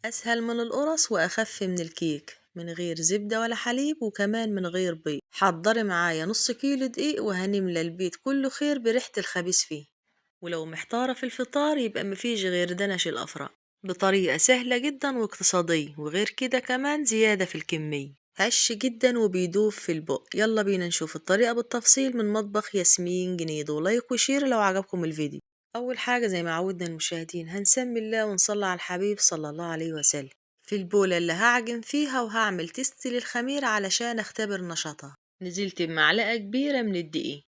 أسهل من القرص وأخف من الكيك، من غير زبدة ولا حليب وكمان من غير بيض. حضري معايا نص كيلو دقيق وهنملى البيت كله خير بريحة الخبيث فيه. ولو محتارة في الفطار يبقى مفيش غير دنش الأفران، بطريقة سهلة جدا واقتصادية، وغير كده كمان زيادة في الكمية، هش جدا وبيدوب في البق. يلا بينا نشوف الطريقة بالتفصيل من مطبخ ياسمين جنيدو. لايك وشير لو عجبكم الفيديو. أول حاجة زي ما عودنا المشاهدين هنسمي الله ونصلي على الحبيب صلى الله عليه وسلم. في البولة اللي هعجن فيها وهعمل تيست للخميرة علشان اختبر نشاطها، نزلت بمعلقة كبيرة من الدقيق،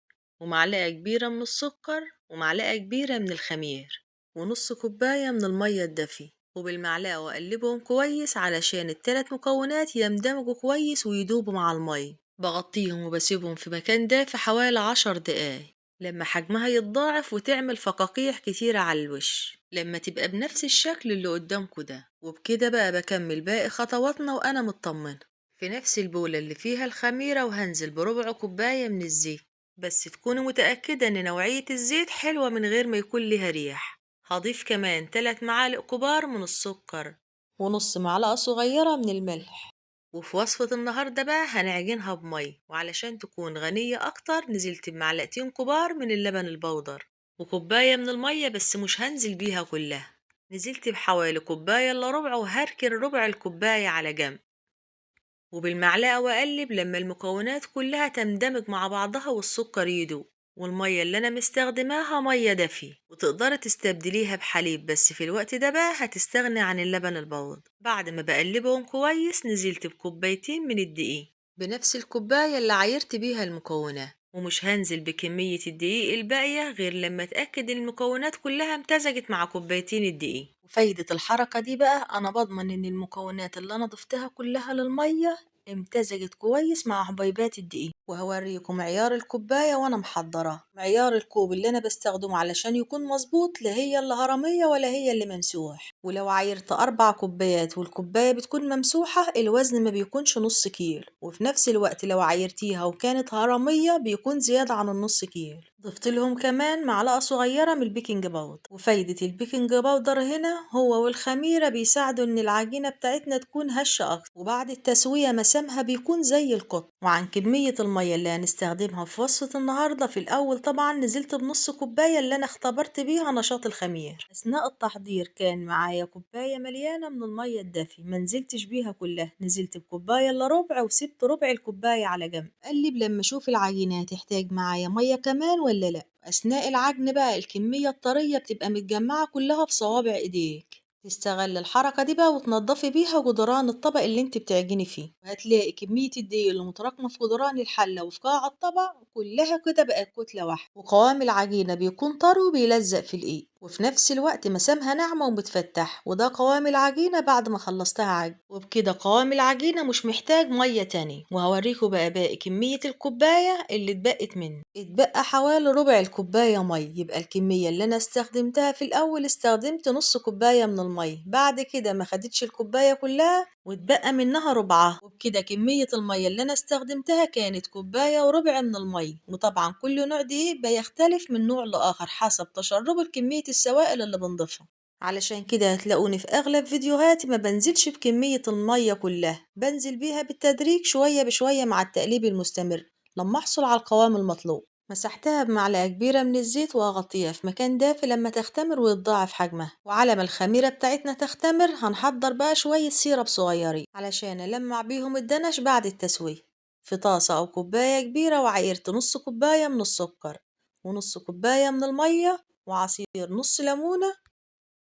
ومعلقة كبيرة من السكر، ومعلقة كبيرة من الخمير، ونص كوباية من المية الدافية، وبالمعلقة وأقلبهم كويس علشان التلات مكونات يندمجوا كويس ويدوبوا مع المية. بغطيهم وبسيبهم في مكان دافي حوالي 10 دقايق لما حجمها يتضاعف وتعمل فقاقيع كتيرة على الوش، لما تبقى بنفس الشكل اللي قدامكوا ده. وبكده بقى بكمل باقي خطواتنا وأنا مطمنة. في نفس البولة اللي فيها الخميرة وهنزل بربع كوباية من الزيت، بس تكوني متأكدة ان نوعية الزيت حلوة من غير ما يكون ليها ريح. هضيف كمان 3 معالق كبار من السكر، ونص معلقة صغيرة من الملح. وفي وصفة النهاردة بقى هنعجنها بمية، وعلشان تكون غنية اكتر نزلت بمعلقتين كبار من اللبن البودر وكوباية من المية، بس مش هنزل بيها كلها، نزلت بحوالي كوباية الا ربع وهركن ربع الكوباية على جنب. وبالمعلقة وأقلب لما المكونات كلها تندمج مع بعضها والسكر يدوب. والمية اللي أنا مستخدماها مية دافية، وتقدري تستبدليها بحليب، بس في الوقت ده بقى هتستغني عن اللبن البودر. بعد ما بقلبهم كويس نزلت بكوبايتين من الدقيق بنفس الكوباية اللي عايرت بيها المكونات، ومش هنزل بكمية الدقيق الباقية غير لما اتأكد ان المكونات كلها امتزجت مع كوبايتين الدقيق. وفايدة الحركة دي بقى انا بضمن ان المكونات اللي انا ضفتها كلها للمية امتزجت كويس مع حبيبات الدقيق. وهوريكم معيار الكوباية وانا محضراه. معيار الكوب اللي انا بستخدمه علشان يكون مظبوط لا هي اللي هرمية ولا هي اللي ممسوح. ولو عايرت 4 كوبايات والكوباية بتكون ممسوحة الوزن ما بيكونش نص كيلو، وفي نفس الوقت لو عايرتيها وكانت هرمية بيكون زيادة عن النص كيلو. ضفت لهم كمان معلقة صغيرة من البيكنج باودر. وفايدة البيكنج باودر هنا هو والخميرة بيساعدوا ان العجينة بتاعتنا تكون هشة اكتر، وبعد التسوية مسامها بيكون زي القطن. وعن كمية المية اللي هنستخدمها في وصفة النهاردة، في الاول طبعا نزلت بنص كوباية اللي انا اختبرت بيها نشاط الخمير. اثناء التحضير كان معايا كوباية مليانة من المية الدافية، ما نزلتش بيها كلها، نزلت بكوباية الا ربع وسبت ربع الكوباية على جنب. قلب لما اشوف العجينة هتحتاج معايا مية كمان ولا لا. اثناء العجن بقى الكمية الطرية بتبقى متجمعة كلها في صوابع ايديك. تستغل الحركة دي بقى وتنضفي بيها جدران الطبق اللي انت بتعجني فيه، وهتلاقي كمية الدقيق اللي متراكمة في جدران الحلة وفي قاع الطبق كلها كده بقت كتلة واحدة. وقوام العجينة بيكون طري وبيلزق في الايد، وفي نفس الوقت مسامها ناعمة ومتفتح. وده قوام العجينة بعد ما خلصتها عجن. وبكده قوام العجينة مش محتاج مية تاني. وهوريكم بقى باقي كمية الكوباية اللي اتبقت منه. اتبقى حوالي ربع الكوباية مية، يبقى الكمية اللي انا استخدمتها في الاول استخدمت نص كوباية من المية، بعد كده ما خدتش الكوباية كلها واتبقى منها ربعها. وبكده كمية المية اللي انا استخدمتها كانت كوباية وربع من المية. وطبعا كل نوع دقيق بيختلف من نوع لآخر حسب تشربه لكمية السوائل اللي بنضيفها. علشان كده هتلاقوني في اغلب فيديوهاتي ما بنزلش بكمية المية كلها، بنزل بيها بالتدريج شوية بشوية مع التقليب المستمر لما احصل على القوام المطلوب. مسحتها بمعلقة كبيرة من الزيت وهغطيها في مكان دافي لما تختمر ويتضاعف حجمها. وعلى ما الخميرة بتاعتنا تختمر هنحضر بقى شوية سيرب صغيرين علشان ألمع بيهم الدنش بعد التسوية. في طاسة أو كوباية كبيرة وعايرت نص كوباية من السكر، ونص كوباية من المية، وعصير نص ليمونة،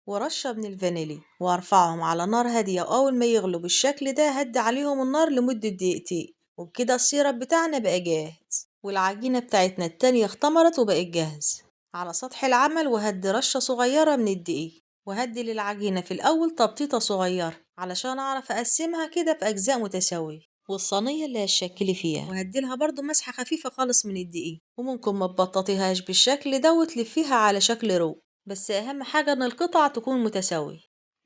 ورشة من الفانيليا، وارفعهم على نار هادية. وأول ما يغلوا بالشكل ده هدي عليهم النار لمدة دقيقتين، وبكده السيرب بتاعنا بقى جاهز. والعجينة بتاعتنا التانية اختمرت وبقت جاهز. على سطح العمل وهدي رشة صغيرة من الدقيق، وهدي للعجينة في الأول تبطيطة صغيرة علشان أعرف أقسمها كده في أجزاء متساوية، والصينية اللي هتشكلي فيها وهديلها برضو مسحة خفيفة خالص من الدقيق. وممكن ما تبططيهاش بالشكل ده وتلفيها على شكل رو، بس أهم حاجة إن القطع تكون متساوية.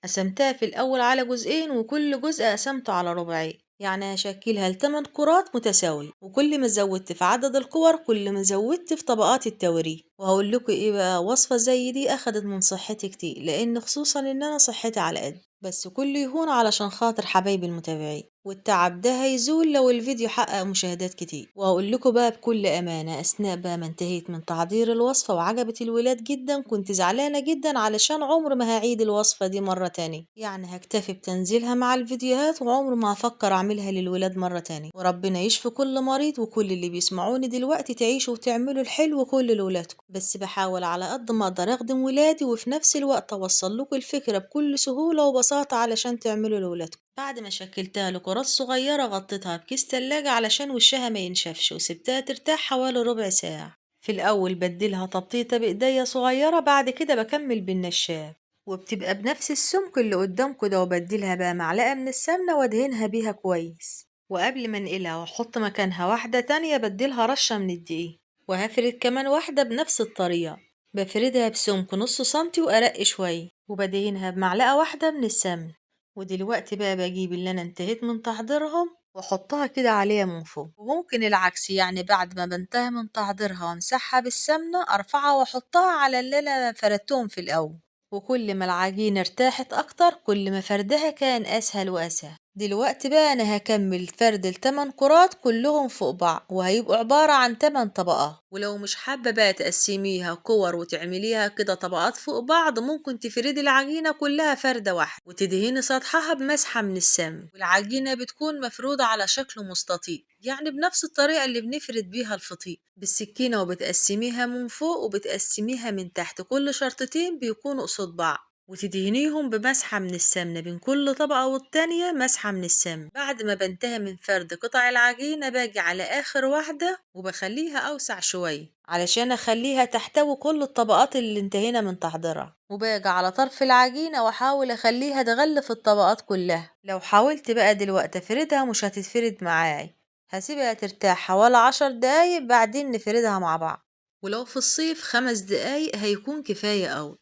قسمتها في الأول على جزئين، وكل جزء قسمته على ربعين، يعني هشكلها ل8 كرات متساوية. وكل ما زودت في عدد الكور كل ما زودت في طبقات التوريد. وهقول لكم ايه بقى، وصفة زي دي أخدت من صحتي كتير، لأن خصوصا إن أنا صحتي على قد. بس كله يهون علشان خاطر حبايبي المتابعين، والتعب ده هيزول لو الفيديو حقق مشاهدات كتير. وهقول لكم بقى بكل أمانة، أثناء بقى ما انتهيت من تحضير الوصفة وعجبت الولاد جدا، كنت زعلانة جدا علشان عمر ما هعيد الوصفة دي مرة تانية. يعني هكتفي بتنزيلها مع الفيديوهات، وعمر ما هفكر أعملها للولاد مرة تانية. وربنا يشفي كل مريض، وكل اللي بيسمعوني دلوقتي تعيشوا وتعملوا الحلو كل لولادكم. بس بحاول على قد ما أقدر أخدم ولادي، وفي نفس الوقت أوصل لكم الفكرة بكل سهولة وبساطة علشان تعملوا لولادكم. بعد ما شكلتها لكرات صغيرة، غطيتها بكيس تلاجة علشان وشها ما ينشفش، وسبتها ترتاح حوالي ربع ساعة. في الأول بديلها تبطيطة بإيديا صغيرة، بعد كده بكمل بالنشاب، وبتبقى بنفس السمك اللي قدامكوا ده. وبديلها بقى معلقة من السمنة وادهنها بيها كويس. وقبل ما انقلها واحط مكانها واحدة تانية، بديلها رشة من الدقيق. وهفرد كمان واحدة بنفس الطريقة، بفردها بسمك نص سنتي وأرق شوية، وبدهنها بمعلقة واحدة من السمن. ودلوقتي بقى بجيب اللي أنا انتهيت من تحضيرهم واحطها كده عليها من فوق. وممكن العكس، يعني بعد ما بنتهي من تحضيرها وامسحها بالسمنة، ارفعها واحطها على اللي انا فردتهم في الاول. وكل ما العجينة ارتاحت اكتر، كل ما فردها كان اسهل واسهل. دلوقتي بقى انا هكمل فرد ال8 كرات كلهم فوق بعض، وهيبقوا عبارة عن 8 طبقات. ولو مش حابة بقى تقسميها كور وتعمليها كده طبقات فوق بعض، ممكن تفردي العجينة كلها فردة واحدة، وتدهني سطحها بمسحة من السمن. والعجينة بتكون مفرودة على شكل مستطيل، يعني بنفس الطريقة اللي بنفرد بيها الفطير بالسكينة، وبتقسميها من فوق وبتقسميها من تحت، كل شرطتين بيكونوا قصاد بعض. وتدهنيهم بمسحة من السمنة بين كل طبقة والتانية مسحة من السمن. بعد ما بنتهي من فرد قطع العجينة، باجي على آخر واحدة وبخليها أوسع شوية علشان أخليها تحتوي كل الطبقات اللي انتهينا من تحضيرها. وباجي على طرف العجينة وأحاول أخليها تغلف الطبقات كلها. لو حاولت بقى دلوقتي أفردها مش هتتفرد معاي، هسيبها ترتاح حوالي 10 دقايق، بعدين نفردها مع بعض. ولو في الصيف 5 دقايق هيكون كفاية أوي.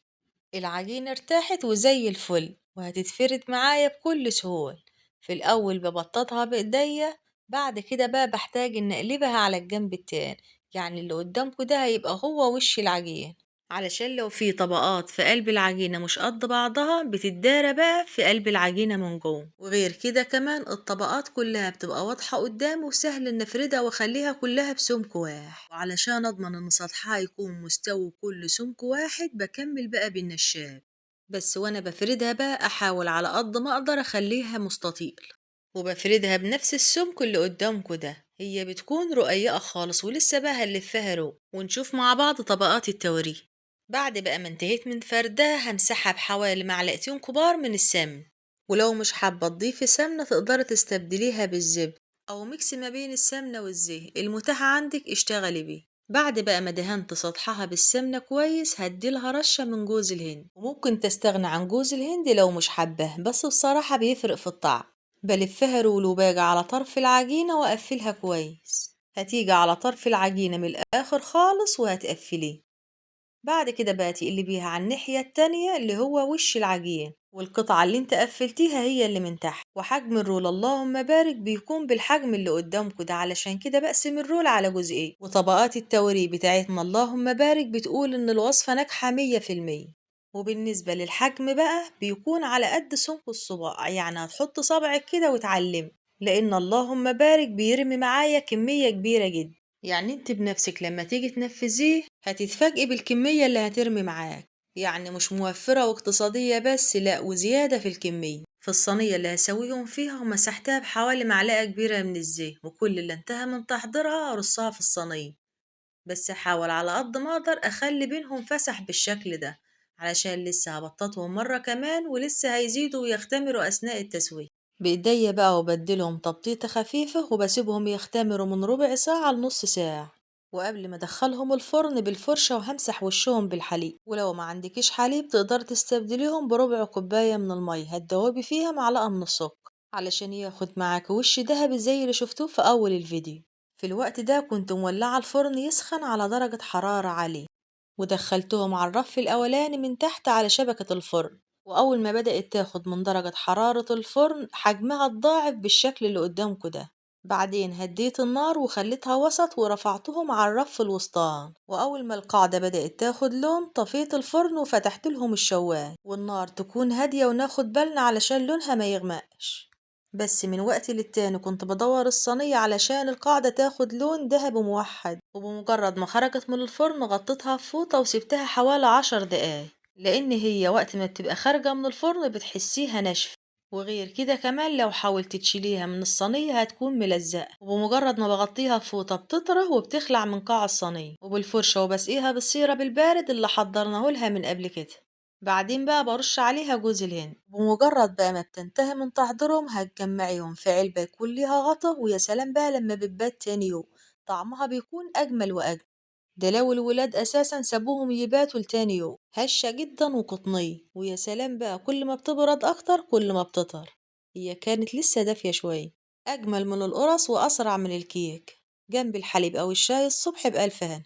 العجينة ارتاحت وزي الفل، وهتتفرد معايا بكل سهولة. في الأول ببططها بإيديا، بعد كده بقى بحتاج إن أقلبها على الجنب التاني، يعني اللي قدامكوا ده هيبقى هو وش العجين، علشان لو في طبقات في قلب العجينة مش قد بعضها بتتدارى بقى في قلب العجينة من جوه. وغير كده كمان الطبقات كلها بتبقى واضحة قدامي، وسهل ان افردها واخليها كلها بسمك واحد. وعلشان اضمن ان سطحها يكون مستوي كل سمك واحد، بكمل بقى بالنشاب. بس وانا بفردها بقى احاول على قد ما اقدر اخليها مستطيل، وبفردها بنفس السمك اللي قدامكوا ده. هي بتكون رقيقة خالص، ولسه بقى هنلفها رو ونشوف مع بعض طبقات التوريه. بعد بقى ما انتهيت من فردها، همسحها بحوالي معلقتين كبار من السمن. ولو مش حابة تضيفي سمنة، تقدري تستبدليها بالزبدة أو ميكس ما بين السمنة والزيت المتاح عندك، اشتغلي بيه. بعد بقى ما دهنت سطحها بالسمنة كويس، هديلها رشة من جوز الهند، وممكن تستغنى عن جوز الهند لو مش حباه، بس بصراحة بيفرق في الطعم. بلفها رول وباجي على طرف العجينة وأقفلها كويس. هتيجي على طرف العجينة من الآخر خالص وهتقفليه. بعد كده بقى تقلبيها على الناحية التانية اللي هو وش العجين، والقطعة اللي انت قفلتيها هي اللي من تحت. وحجم الرول اللهم بارك بيكون بالحجم اللي قدامكوا ده، علشان كده بقسم الرول على جزئين. وطبقات التوريه بتاعتنا اللهم بارك بتقول ان الوصفة ناجحة 100%. وبالنسبة للحجم بقى بيكون على قد سمك الصباع، يعني هتحط صبعك كده وتعلم، لان اللهم بارك بيرمي معايا كمية كبيرة جدا. يعني انت بنفسك لما تيجي تنفذيه هتتفاجئي بالكمية اللي هترمي معاك. يعني مش موفرة واقتصادية بس، لا، وزيادة في الكمية. في الصينية اللي هسويهم فيها ومسحتها بحوالي معلقة كبيرة من الزيت، وكل اللي انتهى من تحضيرها ارصها في الصينية. بس احاول على قد ما اقدر اخلي بينهم فسح بالشكل ده، علشان لسه هبططهم مرة كمان، ولسه هيزيدوا ويختمروا اثناء التسوية. بايديا بقى وبديلهم تبطيطة خفيفة، وبسيبهم يختمروا من ربع ساعة لنص ساعة. وقبل ما ادخلهم الفرن بالفرشة وهمسح وشهم بالحليب. ولو ما عندكيش حليب تقدر تستبدليهم بربع كوباية من المية، هتدوبي فيها معلقة من السكر علشان ياخد معاك وش دهبي زي اللي شفتوه في اول الفيديو. في الوقت ده كنت مولعة الفرن يسخن على درجة حرارة عالية، ودخلتهم على الرف الأولاني من تحت على شبكة الفرن. وأول ما بدأت تاخد من درجة حرارة الفرن، حجمها اتضاعف بالشكل اللي قدامكوا ده. بعدين هديت النار وخليتها وسط ورفعتهم على الرف الوسطان، وأول ما القاعدة بدأت تاخد لون طفيت الفرن وفتحت لهم الشواية، والنار تكون هادية وناخد بالنا علشان لونها ما يغمقش. بس من وقت للتاني كنت بدور الصينية علشان القاعدة تاخد لون دهبي موحد، وبمجرد ما خرجت من الفرن غطيتها بفوطة وسبتها حوالي 10 دقايق، لأن هي وقت ما بتبقى خارجة من الفرن بتحسيها ناشفة. وغير كده كمان لو حاولت تشيليها من الصينية هتكون ملزقة، وبمجرد ما بغطيها بفوطة بتطرى وبتخلع من قاع الصينية، وبالفرشة وبسقيها بالسيرب البارد اللي حضرناه لها من قبل كده. بعدين بقى برش عليها جوز الهند، بمجرد بقى ما بتنتهي من تحضيرهم هتجمعيهم في علبة يكون ليها غطا، ويا سلام بقى لما بتبات تاني يوم طعمها بيكون أجمل وأجمل. ده لو الولاد أساسا سابوهم يباتوا لتاني يوم، هشة جدا وقطنية، ويا سلام بقى كل ما بتبرد أكتر كل ما بتطر. هي كانت لسه دافية شوية، أجمل من القرص وأسرع من الكيك، جنب الحليب أو الشاي الصبح بألف هنا.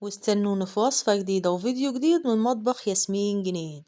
واستنوني في وصفة جديدة وفيديو جديد من مطبخ ياسمين جنيد.